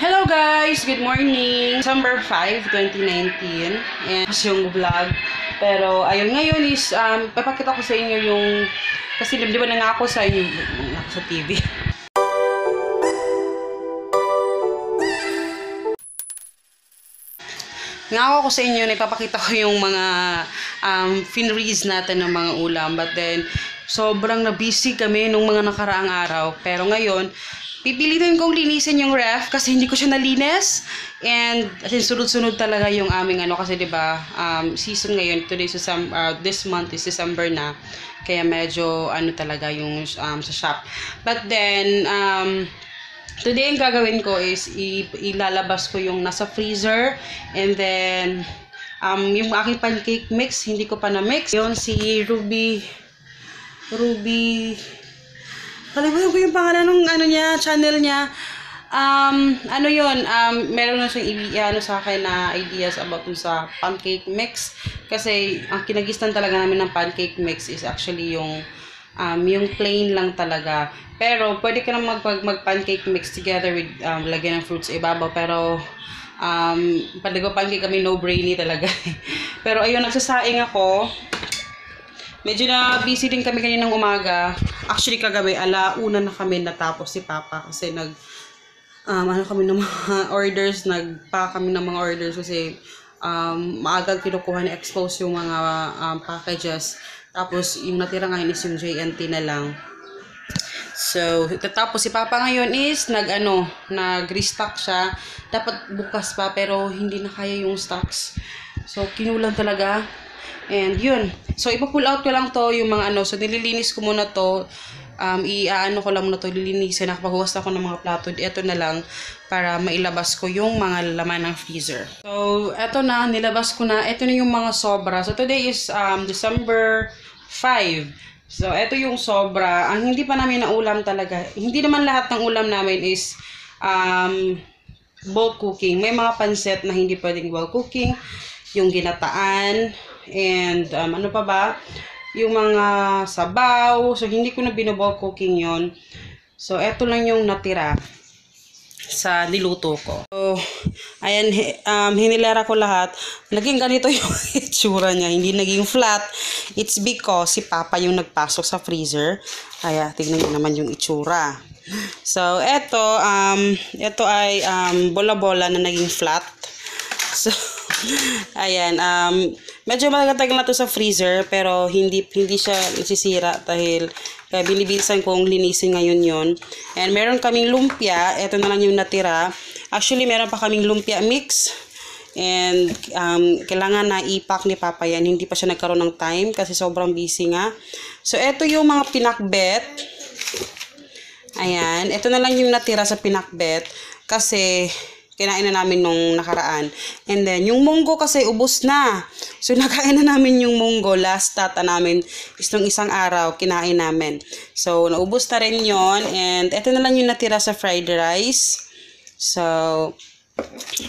Hello guys! Good morning! December 5, 2019 and yung vlog. Pero ayun, ngayon is papakita ko sa inyo yung kasi di ba nangako sa inyo sa TV. Nangako ko sa inyo na ipapakita ko yung mga finreeze natin ng mga ulam. But then, sobrang na-busy kami nung mga nakaraang araw. Pero ngayon, pipilitin kong linisin yung ref kasi hindi ko siya nalinis. And sunod-sunod talaga yung aming kasi 'di ba, season ngayon, this month is December na. Kaya medyo talaga yung sa shop. But then today ang gagawin ko is ilalabas ko yung nasa freezer, and then yung aking pancake mix hindi ko pa na mix. Yon si Ruby kalimutan ko yung pangalan ng niya, channel niya. Meron na siyang sa akin na ideas about sa pancake mix. Kasi ang kinagistan talaga namin ng pancake mix is actually yung plain lang talaga. Pero pwede ka na mag-pancake mix together with lagyan ng fruits sa ibabaw. Pero pag nag-pancake kami, no-brainy talaga. Pero ayun, nagsasaing ako. Medyo na busy din kami kaninang umaga. Actually kagabi, 1:00 na kami natapos si Papa kasi kami ng mga orders, nagpa kami ng mga orders kasi maagang kinukuha na expose yung mga packages. Tapos yung natira ngayon is yung JNT na lang. So, tapos si Papa ngayon is nag-restock siya. Dapat bukas pa pero hindi na kaya yung stocks. So, kinulang talaga. And yun. So, ipa-pull out ko lang to yung mga So, nililinis ko muna to. Ko lang muna to. Lilinisin. Nakapaghugas ako ng mga plato. Ito na lang para mailabas ko yung mga laman ng freezer. So, eto na. Nilabas ko na. Ito na yung mga sobra. So, today is December 5. So, eto yung sobra. Ang hindi pa namin naulam talaga. Hindi naman lahat ng ulam namin is bulk cooking. May mga pansit na hindi pwedeng bulk cooking. Yung ginataan. And ano pa ba? Yung mga sabaw. So, hindi ko na binubulk cooking yon. So, eto lang yung natira sa niluto ko. So, ayan, hinilera ko lahat. Naging ganito yung itsura niya. Hindi naging flat. It's because si Papa yung nagpasok sa freezer. Kaya, tignan niyo naman yung itsura. So, eto ay bola-bola na naging flat. So, ayan, medyo magatagal na to sa freezer pero hindi siya nasisira dahil kaya binibilisan kong linisin ngayon yon. And meron kaming lumpia, ito na lang yung natira. Actually, meron pa kaming lumpia mix. And kailangan na ipack ni Papa yan. Hindi pa siya nagkaroon ng time kasi sobrang busy nga. So, ito yung mga pinakbet. Ayan, ito na lang yung natira sa pinakbet kasi kinain na namin nung nakaraan. And then, yung munggo kasi ubos na. So, nakain na namin yung munggo. Last tata namin is nung isang araw, kinain namin. So, naubos na rin yon. And ito na lang yung natira sa fried rice. So,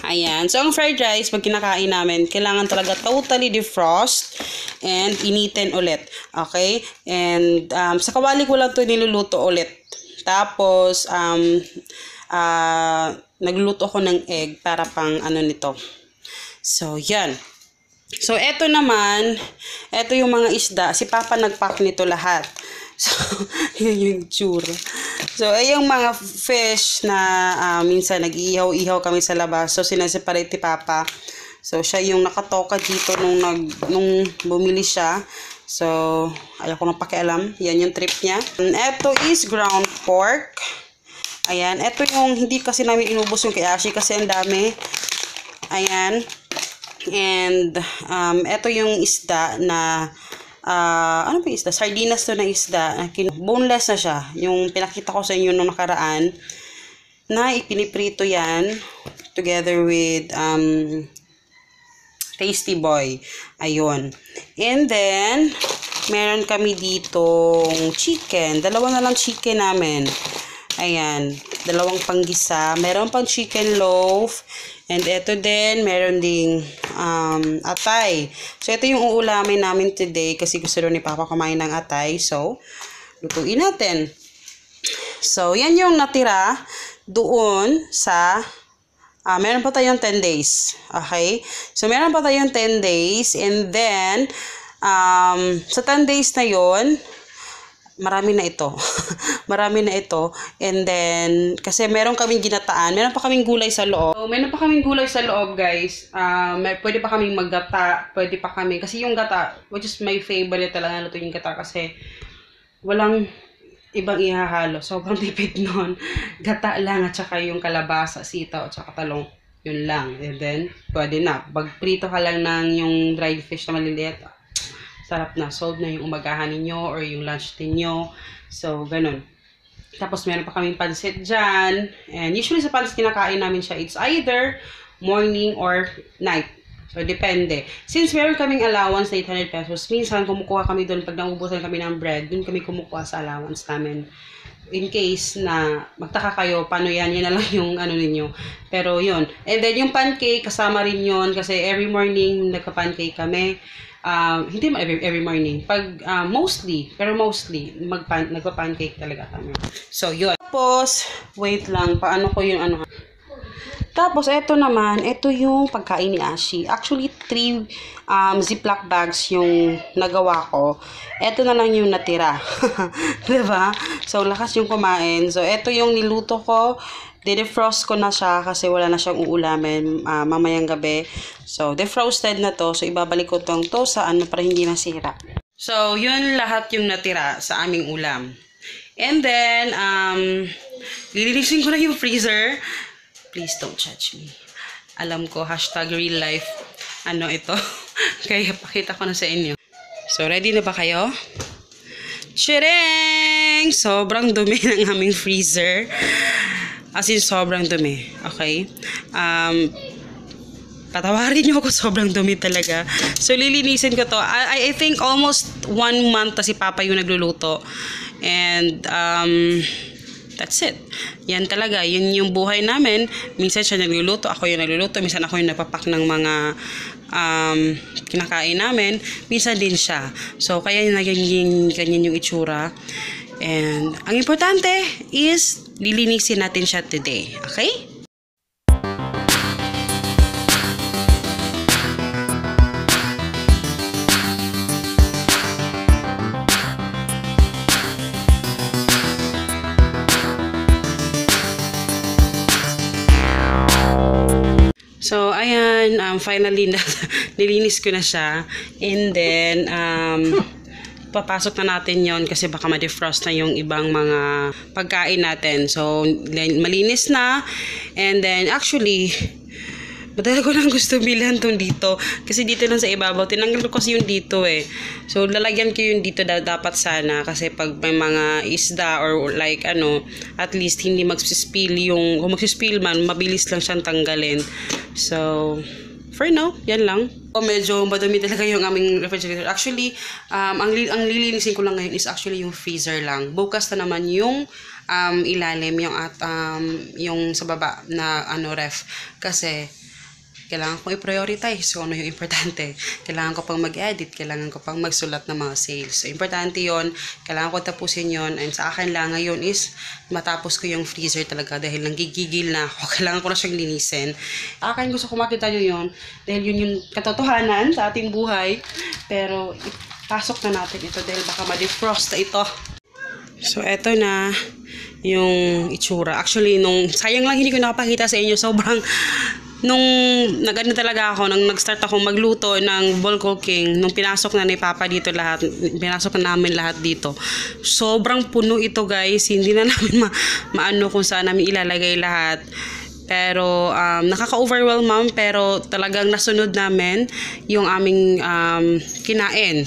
ayan. So, ang fried rice, pag kinakain namin, kailangan talaga totally defrost and initin ulit. Okay? And sa kawali ko lang ito niluluto ulit. Tapos, nagluto ako ng egg para pang nito. So, yan. So, eto naman, eto yung mga isda. Si Papa nagpack nito lahat. So, yun yung tsura. So, yung mga fish na minsan nag-iihaw-ihaw kami sa labas. So, sinaseparate ni Papa. So, siya yung nakatoka dito nung bumili siya. So, ayaw ko nang pakialam. Yan yung trip niya. And eto is ground pork. Ayan, ito yung hindi kasi namin inubos yung kay Ashi kasi ang dami. Ayan. And ito yung isda na ano ba yung isda? Sardinas to na isda. Boneless na siya. Yung pinakita ko sa inyo nung nakaraan na ipiniprito yan together with Tasty Boy. Ayun. And then meron kami ditong chicken. Dalawa na lang chicken namin. Ayan, 2 panggisa. Meron pang chicken loaf. And ito din, meron ding atay. So, ito yung uulamin namin today kasi gusto rin ni Papa kumain ng atay. So, lutuin natin. So, yan yung natira doon sa Meron pa tayong 10 days. Okay? So, meron pa tayong 10 days. And then, sa 10 days na yon marami na ito. Marami na ito. And then, kasi meron kaming ginataan. Meron pa kaming gulay sa loob. So, meron pa kaming gulay sa loob, guys. Pwede pa kaming maggata. Pwede pa kami. Kasi yung gata, which is my favorite talaga luto yung gata. Kasi, walang ibang ihahalo. Sobrang tipid nun. Gata lang at saka yung kalabasa, sitaw at saka talong. Yun lang. And then, pwede na. Pag-prito ka lang ng yung dried fish na maliliit, sarap na. Solve na yung umagahan ninyo or yung lunch ninyo. So, ganun. Tapos, meron pa kaming pansit dyan. And usually sa pansit, kinakain namin siya. It's either morning or night. So, depende. Since meron kaming allowance na 800 pesos, minsan kumukuha kami doon pag naubusan kami ng bread, doon kami kumukuha sa allowance namin. In case na magtaka kayo, paano yan? Yan na lang yung ano ninyo. Pero, yun. And then, yung pancake, kasama rin yun. Kasi every morning, nagka-pancake kami. Hindi mo every morning. Mostly nagpa-pancake talaga kami. So, yun. Tapos, wait lang, paano ko yung ano. Tapos, eto naman, eto yung pagkain ni Ashi. Actually, 3 Ziploc bags yung nagawa ko. Eto na lang yung natira. Diba? So, lakas yung kumain. So, eto yung niluto ko. De-defrost ko na siya kasi wala na siyang uulamin mamayang gabi. So, defrosted na to. So, ibabalik ko to sa ano para hindi masira. So, yun lahat yung natira sa aming ulam. And then, lilinisin ko na yung freezer. Please don't judge me. Alam ko, #real life. Ano ito? Kaya pakita ko na sa inyo. So, ready na ba kayo? Tshireng! Sobrang dumi ng aming freezer. As in, sobrang dumi. Okay? Patawarin niyo ako, sobrang dumi talaga. So, lilinisin ko to. I think almost 1 month na si Papa yung nagluluto. And, that's it. Yan talaga. Yun yung buhay namin. Minsan siya nagluluto. Ako yung nagluluto. Minsan ako yung napapak ng mga kinakain namin. Minsan din siya. So, kaya naging ganyan yung itsura. And, ang importante is, lilinisin natin siya today. Okay? So, ayan, finally, nilinis ko na siya. And then, papasok na natin yon kasi baka ma-defrost na yung ibang mga pagkain natin. So, malinis na. And then, actually, madagal ko lang gusto bilhan tong dito. Kasi dito lang sa ibabaw. Tinanggal ko kasi yung dito eh. So, lalagyan ko yung dito dapat sana. Kasi pag may mga isda or like ano, at least hindi magsispill yung, kung magsispill man, mabilis lang siyang tanggalin. So, for now, yan lang. Medyo madumi talaga yung aming refrigerator. Actually, ang lilinisin ko lang ngayon is actually yung freezer lang. Bukas na naman yung ilalim, yung yung sa baba na ano ref. Kasi, kailangan ko i-prioritize kung ano yung importante. Kailangan ko pang mag-edit, kailangan ko pang magsulat ng mga sales. So, importante yon, kailangan ko tapusin yon. And sa akin lang ngayon is matapos ko yung freezer talaga dahil nanggigigil na ako. Kailangan ko na siyang linisin. Akin gusto ko makita nyo yun dahil yun yung katotohanan sa ating buhay. Pero ipasok na natin ito dahil baka ma-defrost na ito. So, eto na yung itsura. Actually, sayang lang hindi ko nakapakita sa inyo. Sobrang nung nag-ano talaga ako, nang nag-start ako magluto ng bowl cooking, nung pinasok na ni Papa dito lahat, pinasok na namin lahat dito. Sobrang puno ito guys, hindi na namin maano kung saan namin ilalagay lahat. Pero nakaka-overwhelm ma'am, pero talagang nasunod namin yung aming kinain.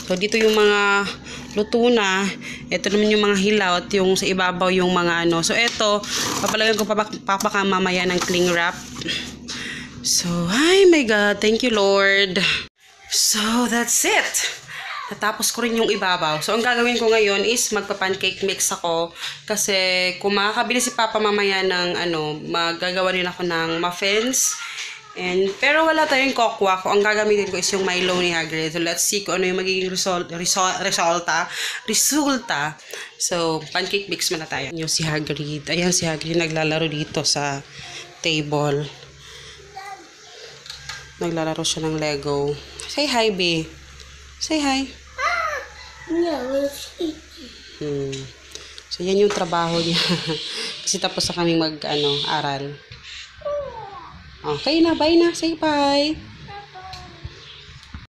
So dito yung mga luto na. Ito naman yung mga hilaw at yung sa ibabaw yung mga ano. So ito, papalagyan ko papaka mamaya ng cling wrap. So, ay my God, thank you Lord. So, that's it. Natapos ko rin yung ibabaw. So, ang gagawin ko ngayon is magpa-pancake mix ako. Kasi kung makakabili si Papa mamaya ng ano, maggagawa rin ako ng muffins. Pero wala tayong kokwa. Kung ang gagamitin ko is yung Milo ni Hagrid. So, let's see kung ano yung magiging resulta. So, pancake mix muna tayo. Yung si Hagrid. Ayan si Hagrid naglalaro dito sa table. Naglalaro siya ng Lego. Say hi, babe. Say hi. So, yan yung trabaho niya. Kasi tapos na kaming aral. Okay na, bye na. Say bye.